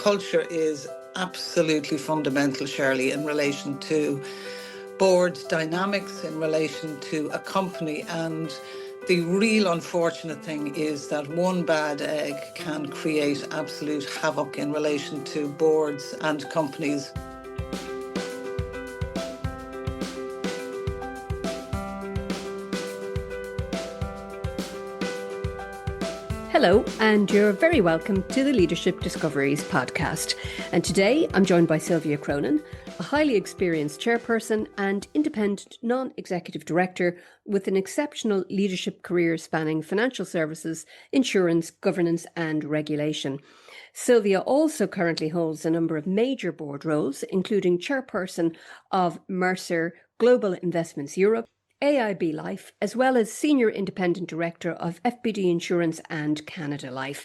culture is absolutely fundamental, Shirley, in relation to board dynamics, in relation to a company. And the real unfortunate thing is that one bad egg can create absolute havoc in relation to boards and companies. Hello, and you're very welcome to the Leadership Discoveries podcast. And today I'm joined by Sylvia Cronin, a highly experienced chairperson and independent non-executive director with an exceptional leadership career spanning financial services, insurance, governance and regulation. Sylvia also currently holds a number of major board roles, including chairperson of Mercer Global Investments Europe, AIB Life, as well as Senior Independent Director of FBD Insurance and Canada Life.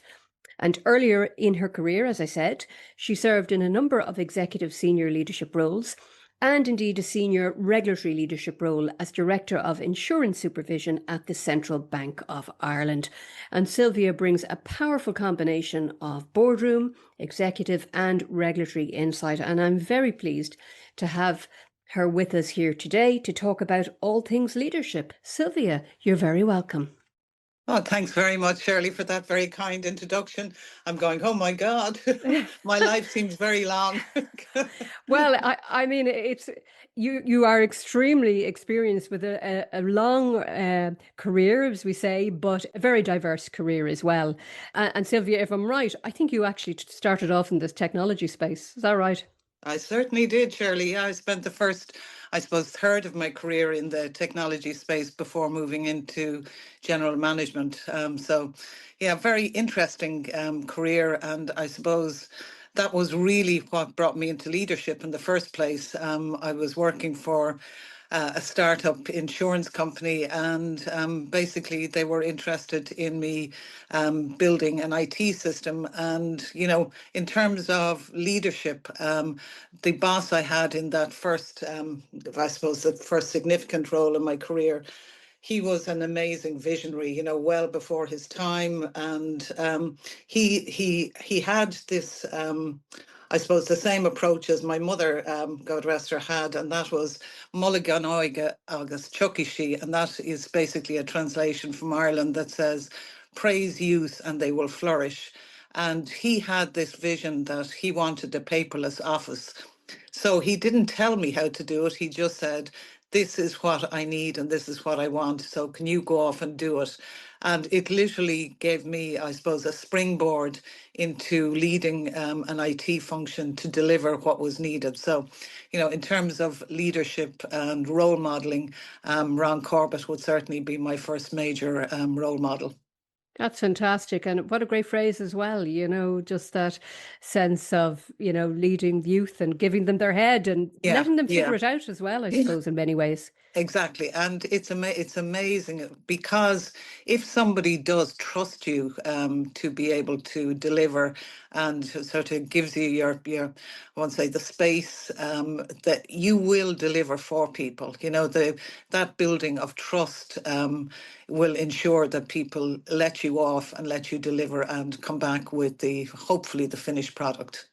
And earlier in her career, as I said, she served in a number of executive senior leadership roles and indeed a senior regulatory leadership role as Director of Insurance Supervision at the Central Bank of Ireland. And Sylvia brings a powerful combination of boardroom, executive and regulatory insight. And I'm very pleased to have her with us here today to talk about all things leadership. Sylvia, you're very welcome. Oh, thanks very much, Shirley, for that very kind introduction. I'm going, oh my God, my life seems very long. Well, I mean, it's you are extremely experienced with a long career, as we say, but a very diverse career as well. And Sylvia, if I'm right, I think you actually started off in this technology space. Is that right? I certainly did, Shirley. Yeah, I spent the first, I suppose, third of my career in the technology space before moving into general management. Yeah, very interesting career. And I suppose that was really what brought me into leadership in the first place. I was working for a startup insurance company, and basically they were interested in me building an IT system. And, you know, in terms of leadership, the boss I had in that first, I suppose, the first significant role in my career, he was an amazing visionary, you know, well before his time, and he had this. I suppose the same approach as my mother, God rest her, had, and that was Mulligan Oige agus Chuckishi, and that is basically a translation from Ireland that says, praise youth and they will flourish. And he had this vision that he wanted a paperless office. So he didn't tell me how to do it. He just said, this is what I need and this is what I want. So can you go off and do it? And it literally gave me, I suppose, a springboard into leading an IT function to deliver what was needed. So, you know, in terms of leadership and role modeling, Ron Corbett would certainly be my first major role model. That's fantastic. And what a great phrase as well, you know, just that sense of, you know, leading youth and giving them their head and letting them figure it out as well, I suppose, in many ways. Exactly. And it's amazing because if somebody does trust you to be able to deliver and sort of gives you your I won't say the space that you will deliver for people, you know, that building of trust will ensure that people let you off and let you deliver and come back with hopefully the finished product.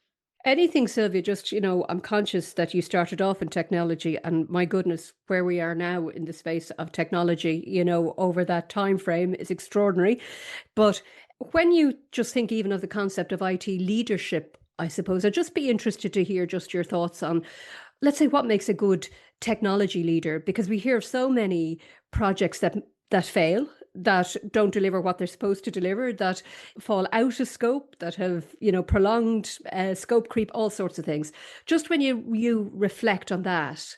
Anything, Sylvia, just, you know, I'm conscious that you started off in technology and my goodness, where we are now in the space of technology, you know, over that time frame is extraordinary. But when you just think even of the concept of IT leadership, I suppose I'd just be interested to hear just your thoughts on, let's say, what makes a good technology leader, because we hear of so many projects that fail, that don't deliver what they're supposed to deliver, that fall out of scope, that have, you know, prolonged scope creep, all sorts of things. Just when you reflect on that,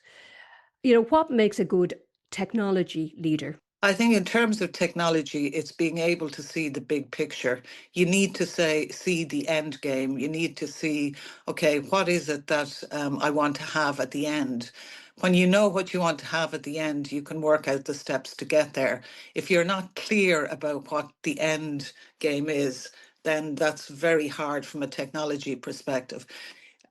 you know, what makes a good technology leader? I think in terms of technology, it's being able to see the big picture. You need to see the end game. You need to see, okay, what is it that I want to have at the end? When you know what you want to have at the end, you can work out the steps to get there. If you're not clear about what the end game is, then that's very hard from a technology perspective.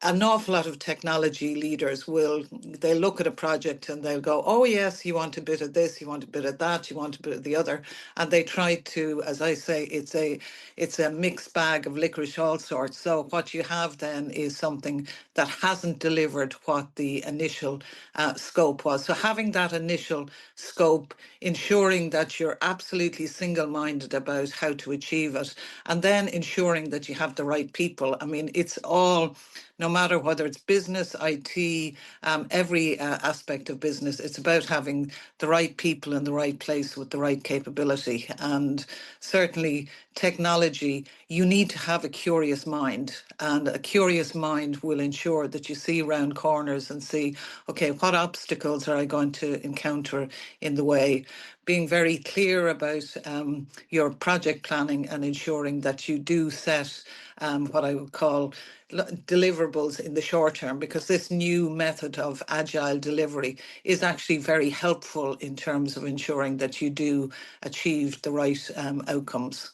an awful lot of technology leaders they'll look at a project and they'll go, oh yes, you want a bit of this, you want a bit of that, you want a bit of the other, and they try to, as I say, it's a mixed bag of licorice all sorts. So what you have then is something that hasn't delivered what the initial scope was. So having that initial scope, ensuring that you're absolutely single-minded about how to achieve it, and then ensuring that you have the right people. I mean, it's all, no matter whether it's business, IT, every aspect of business, it's about having the right people in the right place with the right capability. And certainly technology, you need to have a curious mind. And a curious mind will ensure that you see around corners and see, okay, what obstacles are I going to encounter in the way? Being very clear about your project planning and ensuring that you do set what I would call deliverables in the short term, because this new method of agile delivery is actually very helpful in terms of ensuring that you do achieve the right outcomes.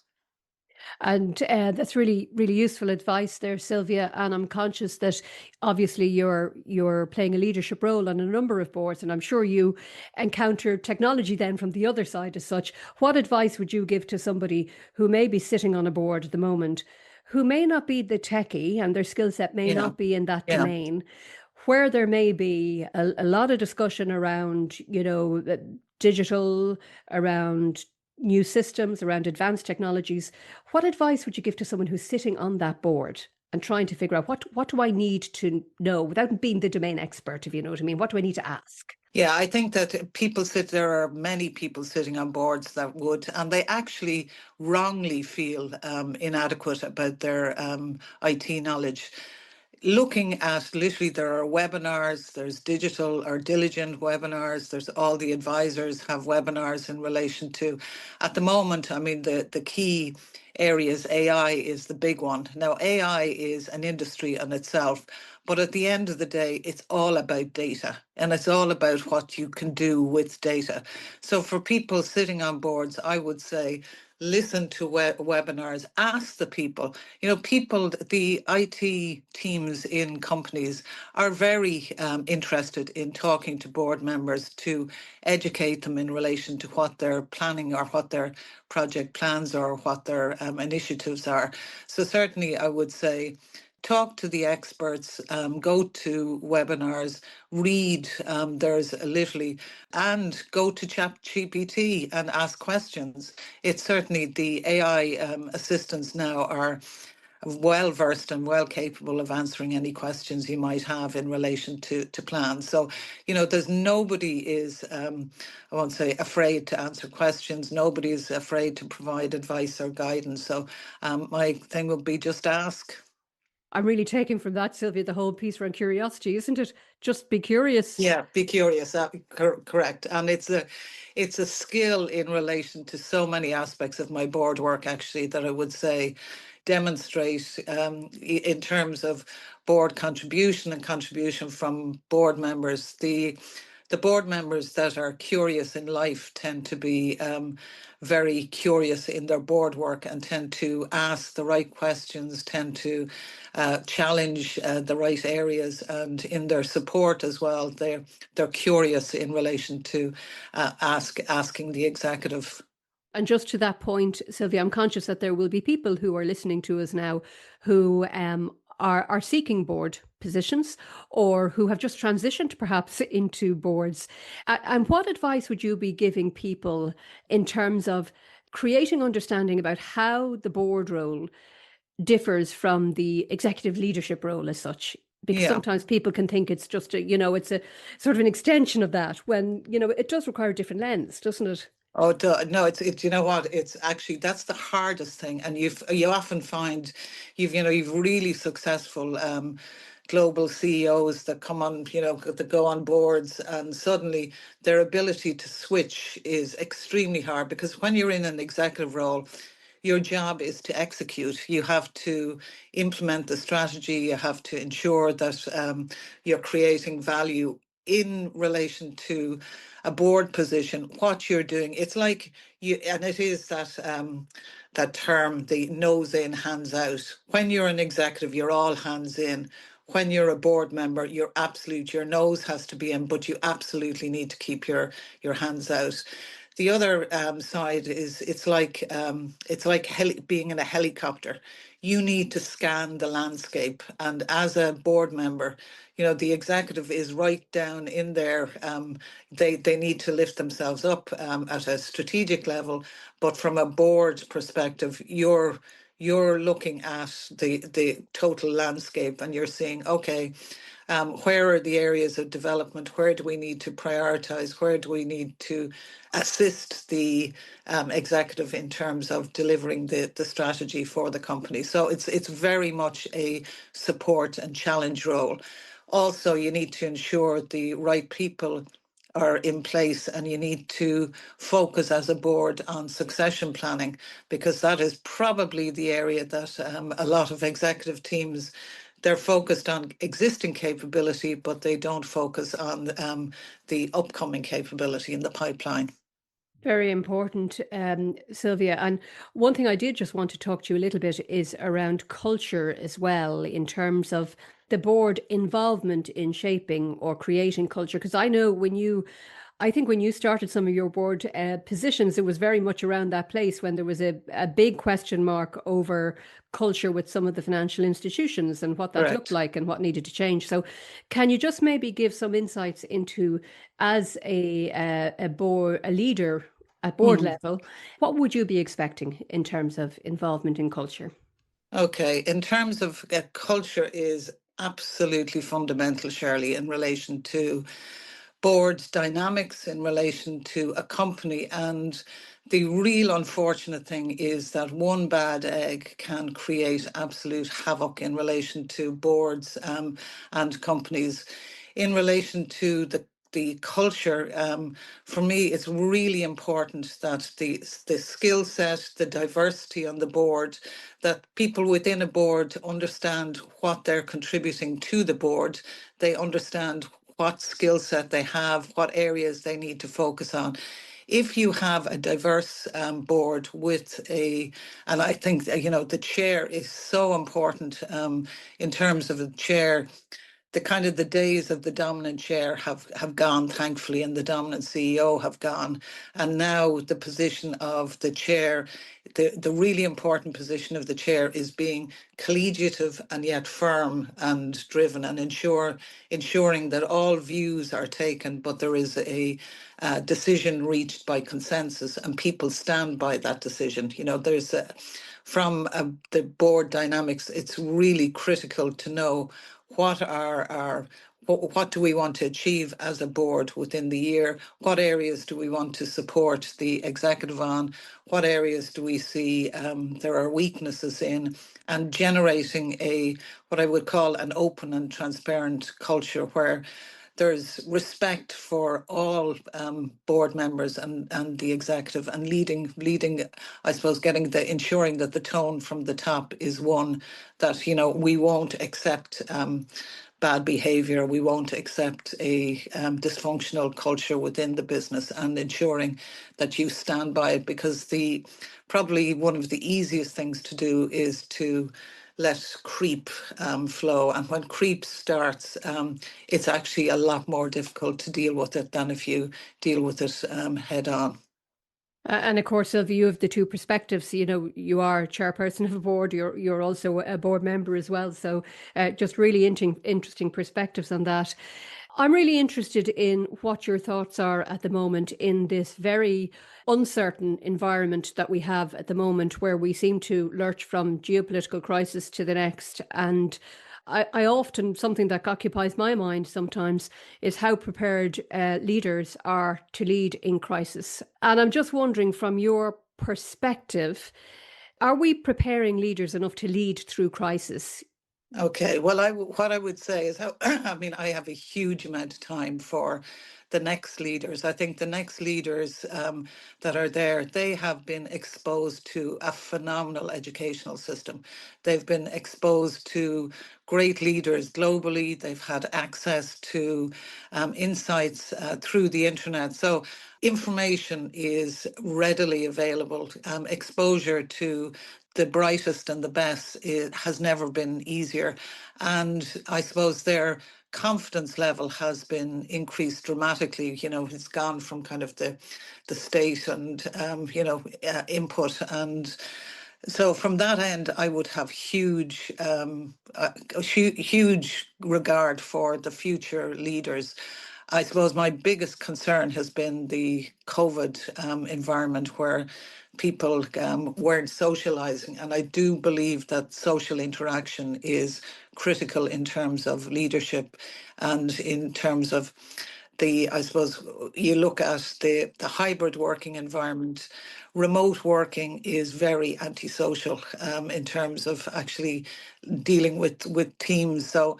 And that's really, really useful advice there, Sylvia. And I'm conscious that obviously you're playing a leadership role on a number of boards, and I'm sure you encounter technology then from the other side as such. What advice would you give to somebody who may be sitting on a board at the moment, who may not be the techie and their skill set may Yeah, not be in that yeah. domain, where there may be a lot of discussion around, digital, around new systems, around advanced technologies? What advice would you give to someone who's sitting on that board and trying to figure out what do I need to know without being the domain expert, if you know what I mean? What do I need to ask? Yeah, I think that there are many people sitting on boards that would, and they actually wrongly feel inadequate about their IT knowledge. Looking at, literally, there are webinars, there's digital or diligent webinars, there's all the advisors have webinars in relation to, at the moment, I mean, the key areas, AI is the big one. Now, AI is an industry in itself, but at the end of the day, it's all about data and it's all about what you can do with data. So for people sitting on boards, I would say, listen to webinars, ask the people. People, the IT teams in companies are very interested in talking to board members to educate them in relation to what they're planning or what their project plans or what their initiatives are. So certainly I would say, talk to the experts, go to webinars, read, there's literally, and go to ChatGPT and ask questions. It's certainly the AI assistants now are well versed and well capable of answering any questions you might have in relation to plans. So, there's nobody is, I won't say afraid to answer questions. Nobody is afraid to provide advice or guidance. So my thing would be just ask. I'm really taking from that, Sylvia, the whole piece around curiosity, isn't it? Just be curious. Yeah, be curious. Correct, and it's a skill in relation to so many aspects of my board work. Actually, that I would say demonstrate in terms of board contribution and contribution from board members. The board members that are curious in life tend to be very curious in their board work and tend to ask the right questions, tend to challenge the right areas, and in their support as well, they're curious in relation to asking the executive. And just to that point, Sylvia, I'm conscious that there will be people who are listening to us now who are seeking board positions or who have just transitioned perhaps into boards. And what advice would you be giving people in terms of creating understanding about how the board role differs from the executive leadership role as such? Because Yeah. sometimes people can think it's just it's a sort of an extension of that when, it does require a different lens, doesn't it? Oh, no, it's you know what? It's actually, that's the hardest thing, and you often find you've really successful global CEOs that come on, that go on boards, and suddenly their ability to switch is extremely hard, because when you're in an executive role, your job is to execute. You have to implement the strategy. You have to ensure that you're creating value in relation to a board position. What you're doing, it's like and it is that term, the nose in, hands out. When you're an executive, you're all hands in. when you're a board member, your nose has to be in, but you absolutely need to keep your hands out. The other side is it's like being in a helicopter. You need to scan the landscape, and as a board member, the executive is right down in there. They need to lift themselves up at a strategic level, but from a board perspective, you're looking at the total landscape, and you're seeing, okay, where are the areas of development? Where do we need to prioritize? Where do we need to assist the executive in terms of delivering the strategy for the company? So it's very much a support and challenge role. Also, you need to ensure the right people are in place, and you need to focus as a board on succession planning, because that is probably the area that a lot of executive teams, they're focused on existing capability, but they don't focus on the upcoming capability in the pipeline. Very important, Sylvia. And one thing I did just want to talk to you a little bit is around culture as well, in terms of the board involvement in shaping or creating culture. Because I think when you started some of your board positions, it was very much around that place when there was a big question mark over culture with some of the financial institutions and what that looked Correct. like and what needed to change. So, can you just maybe give some insights into, as a leader at board Mm. level, what would you be expecting in terms of involvement in culture? Okay, in terms of culture is absolutely fundamental, Shirley, in relation to board dynamics, in relation to a company. And the real unfortunate thing is that one bad egg can create absolute havoc in relation to boards and companies. In relation to the culture, for me, it's really important that the skill set, the diversity on the board, that people within a board understand what they're contributing to the board. They understand what skill set they have, what areas they need to focus on. If you have a diverse board and I think the chair is so important in terms of the chair. The kind of the days of the dominant chair have gone, thankfully, and the dominant CEO have gone. And now the position of the chair, the really important position of the chair, is being collegiative and yet firm and driven, and ensuring that all views are taken, but there is a decision reached by consensus, and people stand by that decision. The board dynamics, it's really critical to know what are our what do we want to achieve as a board within the year? What areas do we want to support the executive on? What areas do we see there are weaknesses in? And generating what I would call an open and transparent culture where there's respect for all board members and the executive, and leading, I suppose, ensuring that the tone from the top is one that, we won't accept bad behavior. We won't accept a dysfunctional culture within the business, and ensuring that you stand by it, because probably one of the easiest things to do is to let creep flow. And when creep starts, it's actually a lot more difficult to deal with it than if you deal with it head on. And of course, Sylvia, you have the two perspectives. You know, you are chairperson of a board. You're also a board member as well. So, just really interesting perspectives on that. I'm really interested in what your thoughts are at the moment in this very uncertain environment that we have at the moment, where we seem to lurch from geopolitical crisis to the next. And I often, something that occupies my mind sometimes is how prepared leaders are to lead in crisis. And I'm just wondering, from your perspective, are we preparing leaders enough to lead through crisis? Okay, well, what I would say is how I mean, I have a huge amount of time for the next leaders. I think the next leaders that are there, they have been exposed to a phenomenal educational system. They've been exposed to great leaders globally. They've had access to insights through the internet. So information is readily available. Exposure to the brightest and the best, it has never been easier. And I suppose their confidence level has been increased dramatically. It's gone from kind of the state and input. And so from that end, I would have huge regard for the future leaders. I suppose my biggest concern has been the COVID environment where people weren't socializing. And I do believe that social interaction is critical in terms of leadership and in terms of I suppose you look at the hybrid working environment. Remote working is very antisocial in terms of actually dealing with teams. So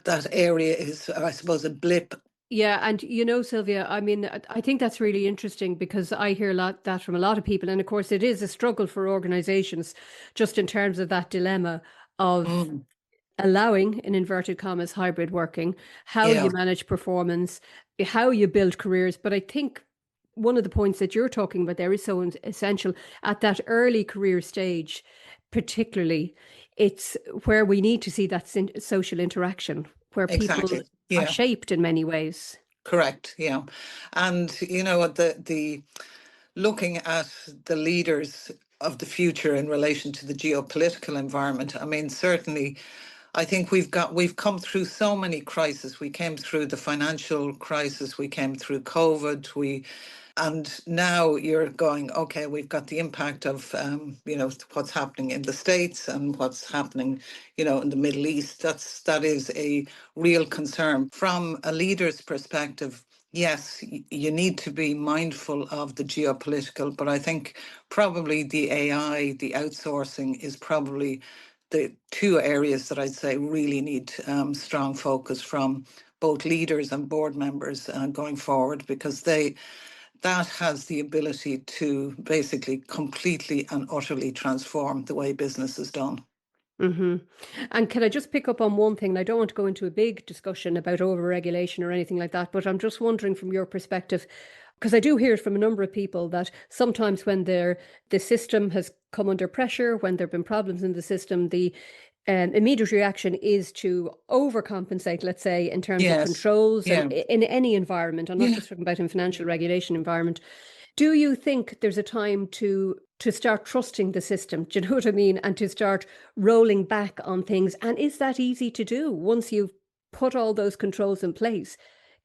that area is, I suppose, a blip. Yeah, and Sylvia, I mean, I think that's really interesting because I hear that from a lot of people, and of course, it is a struggle for organizations, just in terms of that dilemma of Mm, allowing, in inverted commas, hybrid working, how you yeah, manage performance, how you build careers. But I think one of the points that you're talking about there is so essential at that early career stage, particularly. It's where we need to see that social interaction, where people exactly. are Yeah, shaped in many ways. correct. Yeah. And the looking at the leaders of the future in relation to the geopolitical environment, I mean, certainly I think we've come through so many crises. We came through the financial crisis, we came through COVID, and now you're going, okay, we've got the impact of what's happening in the States and what's happening, in the Middle East. That is a real concern from a leader's perspective. Yes, you need to be mindful of the geopolitical, but I think probably the AI, the outsourcing is probably the two areas that I'd say really need strong focus from both leaders and board members going forward, because that has the ability to basically completely and utterly transform the way business is done. Hmm. And can I just pick up on one thing? And I don't want to go into a big discussion about overregulation or anything like that, but I'm just wondering from your perspective, because I do hear it from a number of people that sometimes when the system has come under pressure, when there have been problems in the system, the immediate reaction is to overcompensate, let's say, in terms of Yes. controls and Yeah. in any environment. I'm not Yeah. just talking about in financial regulation environment. Do you think there's a time to start trusting the system? Do you know what I mean? And to start rolling back on things. And is that easy to do once you've put all those controls in place?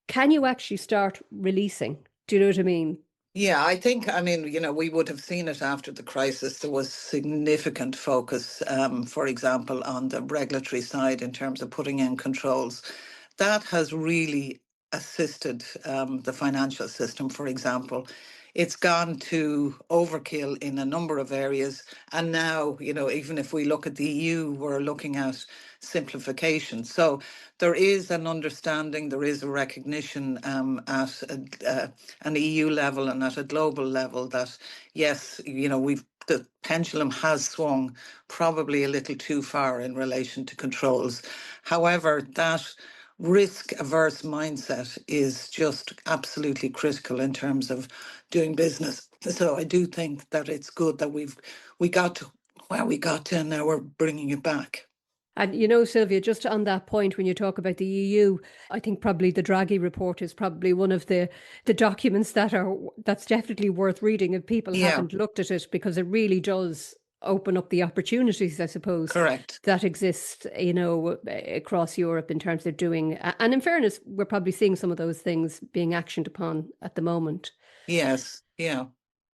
Can you actually start releasing? Do you know what I mean? Yeah, I mean, we would have seen it after the crisis. There was significant focus, for example, on the regulatory side in terms of putting in controls. That has really assisted the financial system, for example. It's gone to overkill in a number of areas. And now, even if we look at the EU, we're looking at simplification. So there is an understanding, there is a recognition at an EU level and at a global level that, yes, the pendulum has swung probably a little too far in relation to controls. However, that risk averse mindset is just absolutely critical in terms of doing business. So I do think that it's good that we got to where we got to, and now we're bringing it back. And Sylvia, just on that point, when you talk about the EU, I think probably the Draghi report is probably one of the documents that's definitely worth reading if people Yeah, haven't looked at it, because it really does open up the opportunities, I suppose, correct. that exist, across Europe in terms of doing. And in fairness, we're probably seeing some of those things being actioned upon at the moment. Yes, yeah,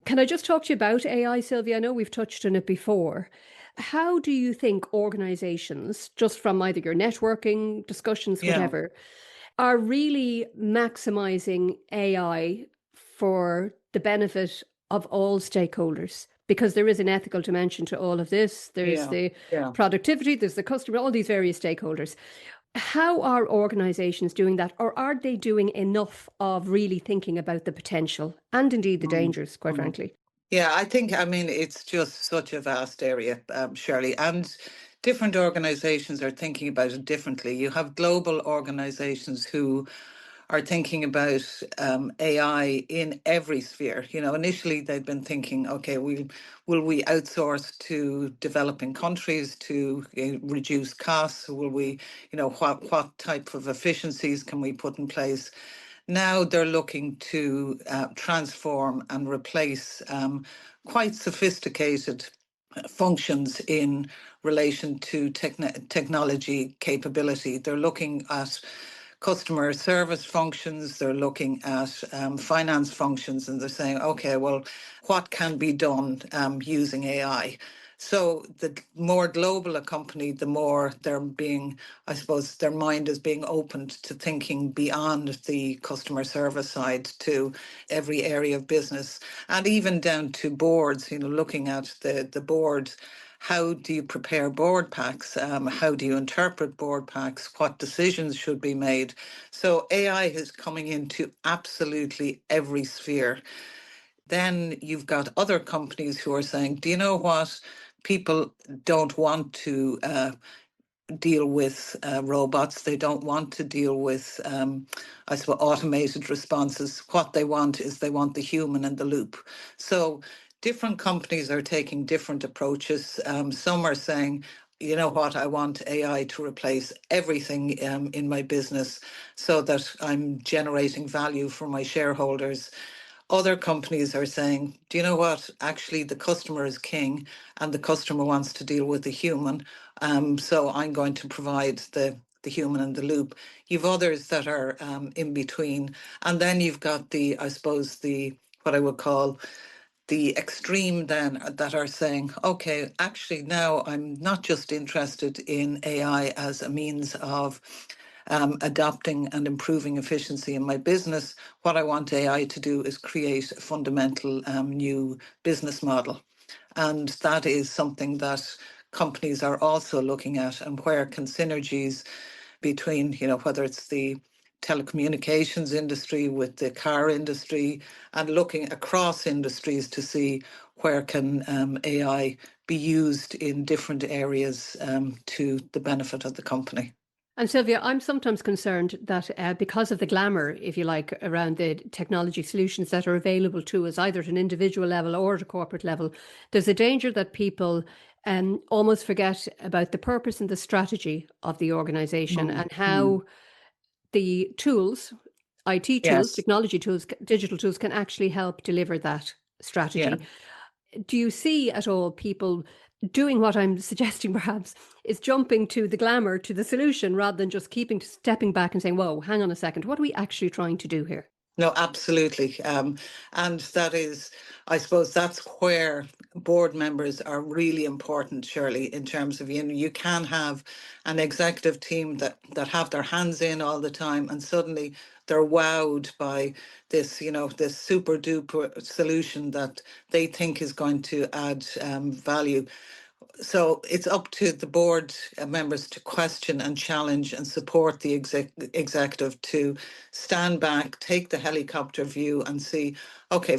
Can I just talk to you about AI, Sylvia? I know we've touched on it before. How do you think organizations, just from either your networking discussions, yeah. whatever, are really maximizing AI for the benefit of all stakeholders? Because there is an ethical dimension to all of this. There's Yeah, the yeah. productivity, there's the customer, all these various stakeholders. How are organizations doing that? Or are they doing enough of really thinking about the potential and indeed the Mm, dangers, quite mm. frankly? Yeah, I mean, it's just such a vast area, Shirley, and different organizations are thinking about it differently. You have global organizations who are thinking about AI in every sphere. Initially they'd been thinking, okay, will we outsource to developing countries to reduce costs? Will we, what type of efficiencies can we put in place? Now they're looking to transform and replace quite sophisticated functions in relation to technology capability. They're looking at customer service functions, they're looking at finance functions, and they're saying, okay, well, what can be done using AI? So the more global a company, the more they're being, I suppose, their mind is being opened to thinking beyond the customer service side to every area of business, and even down to boards, looking at the board. How do you prepare board packs? How do you interpret board packs? What decisions should be made? So AI is coming into absolutely every sphere. Then you've got other companies who are saying, do you know what? People don't want to deal with robots. They don't want to deal with, I suppose, automated responses. What they want is they want the human in the loop. So different companies are taking different approaches. Some are saying, you know what, I want AI to replace everything in my business so that I'm generating value for my shareholders. Other companies are saying, do you know what? Actually, the customer is king and the customer wants to deal with the human. So I'm going to provide the human in the loop. You've others that are in between. And then you've got I suppose, what I would call the extreme then that are saying, okay, actually now I'm not just interested in AI as a means of adopting and improving efficiency in my business. What I want AI to do is create a fundamental new business model. And that is something that companies are also looking at, and where can synergies between, whether it's the telecommunications industry with the car industry, and looking across industries to see where can AI be used in different areas to the benefit of the company. And Sylvia, I'm sometimes concerned that because of the glamour, if you like, around the technology solutions that are available to us, either at an individual level or at a corporate level, there's a danger that people almost forget about the purpose and the strategy of the organization Mm, and mm. how the tools, IT tools, Yes. technology tools, digital tools can actually help deliver that Yeah. strategy. Do you see at all people doing what I'm suggesting perhaps is jumping to the glamour, to the solution, rather than just stepping back and saying, whoa, hang on a second, what are we actually trying to do here? No, absolutely. And that is, I suppose, that's where board members are really important, Shirley, in terms of, you can have an executive team that have their hands in all the time, and suddenly they're wowed by this, this super duper solution that they think is going to add value. So it's up to the board members to question and challenge and support the executive to stand back, take the helicopter view, and see, okay,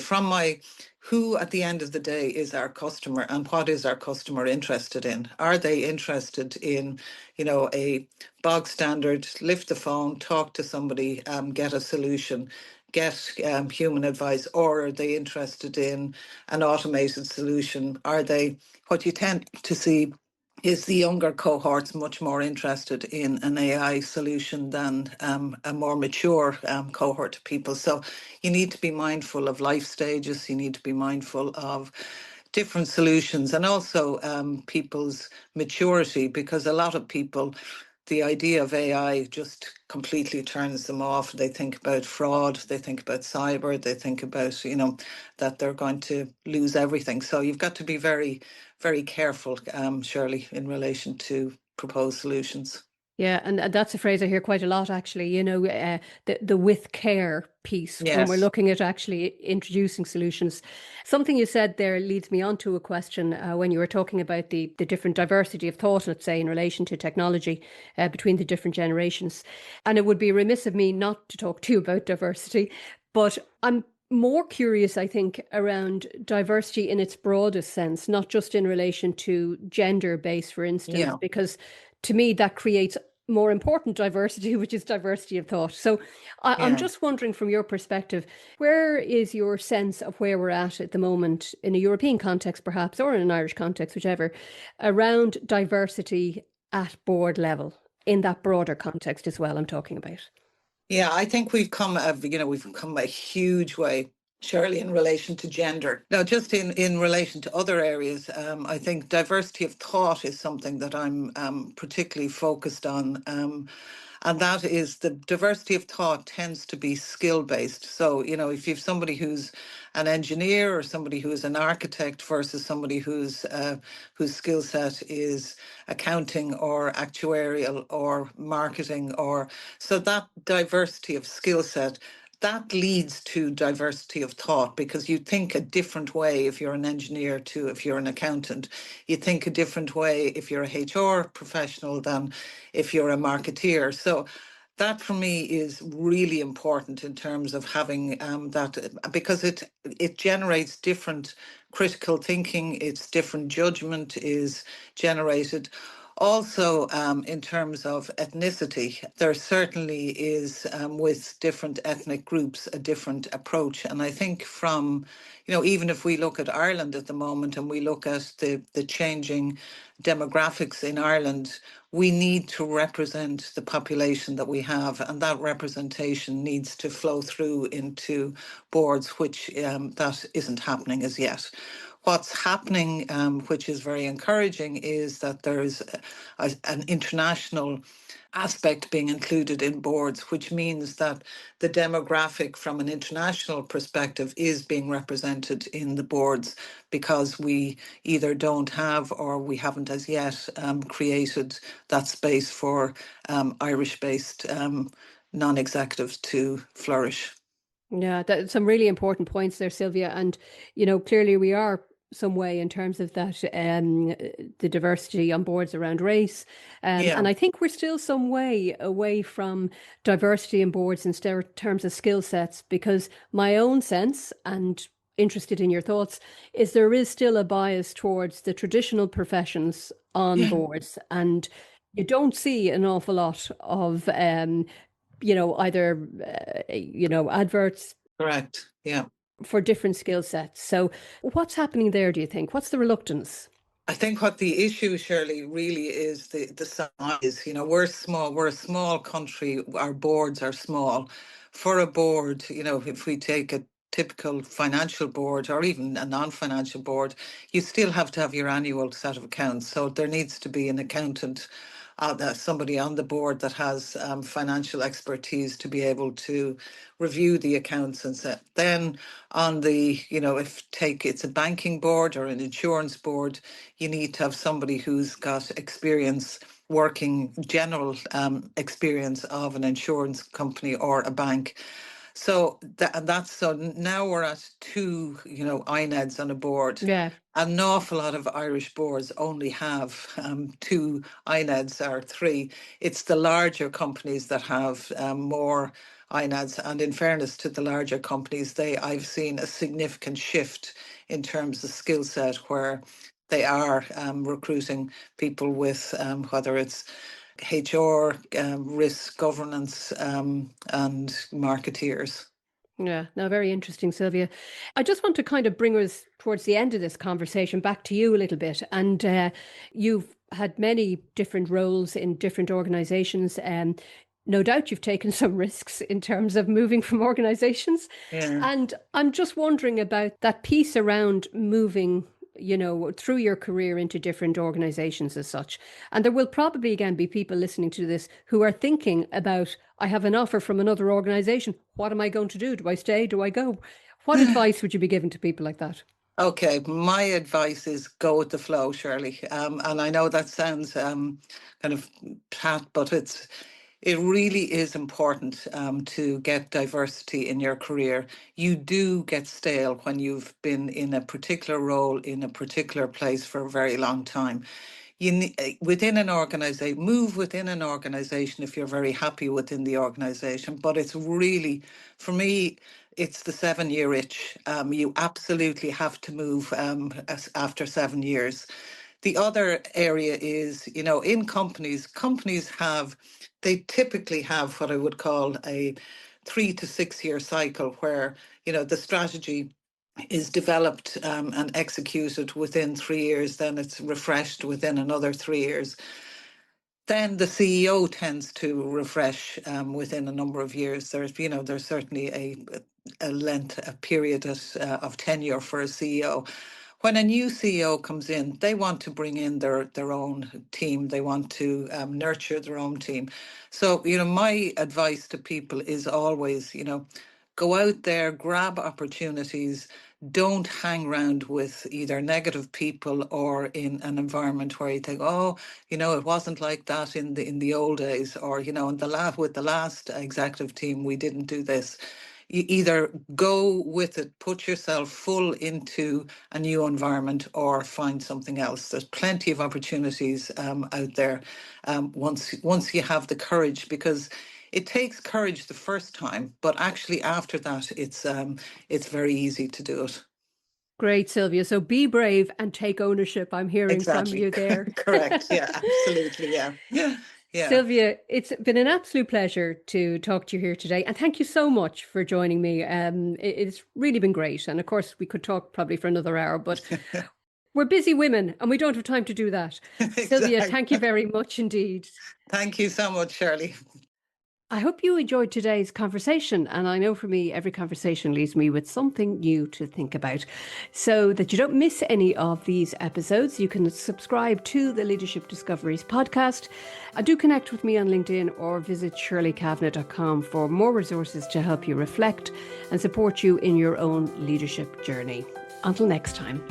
who at the end of the day is our customer, and what is our customer interested in? Are they interested in, a bog standard, lift the phone, talk to somebody, get a solution, get human advice, or are they interested in an automated solution? What you tend to see is the younger cohorts much more interested in an AI solution than a more mature cohort of people. So you need to be mindful of life stages, you need to be mindful of different solutions, and also people's maturity, because a lot of people, the idea of AI just completely turns them off. They think about fraud, they think about cyber, they think about, that they're going to lose everything. So you've got to be very, very careful, Shirley, in relation to proposed solutions. Yeah, and that's a phrase I hear quite a lot, actually, the with care piece when we're Yes. looking at actually introducing solutions. Something you said there leads me on to a question when you were talking about the different diversity of thought, let's say, in relation to technology between the different generations. And it would be remiss of me not to talk to you about diversity, but I'm more curious, I think, around diversity in its broadest sense, not just in relation to gender based, for instance, Yeah. because to me, that creates more important diversity, which is diversity of thought. So I'm Yeah. just wondering from your perspective, where is your sense of where we're at the moment in a European context, perhaps, or in an Irish context, whichever, around diversity at board level in that broader context as well I'm talking about? Yeah, I think we've come a huge way, Shirley, in relation to gender. Now, just in relation to other areas, I think diversity of thought is something that I'm particularly focused on. And that is the diversity of thought tends to be skill based. So, if you've somebody who's an engineer or somebody who is an architect versus somebody whose skill set is accounting or actuarial or marketing, or so that diversity of skill set, that leads to diversity of thought, because you think a different way if you're an engineer to if you're an accountant. You think a different way if you're a HR professional than if you're a marketeer. So that for me is really important in terms of having that, because it generates different critical thinking, it's different judgment is generated. Also, in terms of ethnicity, there certainly is, with different ethnic groups, a different approach. And I think even if we look at Ireland at the moment and we look at the changing demographics in Ireland, we need to represent the population that we have, and that representation needs to flow through into boards, which that isn't happening as yet. What's happening, which is very encouraging, is that there's an international aspect being included in boards, which means that the demographic from an international perspective is being represented in the boards, because we either don't have or we haven't as yet created that space for Irish based non-executives to flourish. Yeah, that's some really important points there, Sylvia. And, clearly we are some way in terms of that, the diversity on boards around race. Yeah. And I think we're still some way away from diversity in boards in terms of skill sets, because my own sense, and interested in your thoughts, is there is still a bias towards the traditional professions on Yeah. boards. And you don't see an awful lot of either adverts Correct. Yeah. for different skill sets. So what's happening there, do you think? What's the reluctance? I think what the issue, Shirley, really is the size. We're small. We're a small country. Our boards are small. For a board, if we take a typical financial board or even a non-financial board, you still have to have your annual set of accounts. So there needs to be an accountant, somebody on the board that has financial expertise to be able to review the accounts and set. Then on if take it's a banking board or an insurance board, you need to have somebody who's got experience working, general experience of an insurance company or a bank. So so now we're at two, INEDs on a board. Yeah. An awful lot of Irish boards only have two INEDs or three. It's the larger companies that have more INEDs. And in fairness to the larger companies, I've seen a significant shift in terms of skill set, where they are recruiting people with whether it's HR, risk governance, and marketeers. Yeah, no, very interesting, Sylvia. I just want to kind of bring us towards the end of this conversation back to you a little bit. And you've had many different roles in different organizations. No doubt you've taken some risks in terms of moving from organizations. Yeah. And I'm just wondering about that piece around moving, through your career into different organizations as such. And there will probably again be people listening to this who are thinking about, I have an offer from another organization. What am I going to do? Do I stay? Do I go? What advice would you be giving to people like that? Okay, my advice is go with the flow, Shirley. And I know that sounds kind of pat, but it really is important to get diversity in your career. You do get stale when you've been in a particular role in a particular place for a very long time. Within an organization, move within an organization if you're very happy within the organization. But it's really, for me, it's the 7 year itch. You absolutely have to move after 7 years. The other area is, in companies they typically have what I would call a 3 to 6 year cycle where, the strategy is developed and executed within 3 years, then it's refreshed within another 3 years. Then the CEO tends to refresh within a number of years. There's certainly a period of tenure for a CEO. When a new CEO comes in, they want to bring in their own team. They want to nurture their own team. So, my advice to people is always, go out there, grab opportunities. Don't hang around with either negative people or in an environment where you think, oh, it wasn't like that in the old days, or with the last executive team we didn't do this. You either go with it, put yourself full into a new environment, or find something else. There's plenty of opportunities out there once you have the courage, because it takes courage the first time, but actually after that, it's very easy to do it. Great, Sylvia. So be brave and take ownership. I'm hearing from Exactly. you there. Correct. Yeah, absolutely. Yeah. Yeah. Yeah. Sylvia, it's been an absolute pleasure to talk to you here today. And thank you so much for joining me. It's really been great. And of course, we could talk probably for another hour, but we're busy women and we don't have time to do that. Sylvia, Exactly. thank you very much indeed. Thank you so much, Shirley. I hope you enjoyed today's conversation. And I know for me, every conversation leaves me with something new to think about. So that you don't miss any of these episodes, you can subscribe to the Leadership Discoveries podcast. Do connect with me on LinkedIn or visit shirleykavanagh.com for more resources to help you reflect and support you in your own leadership journey. Until next time.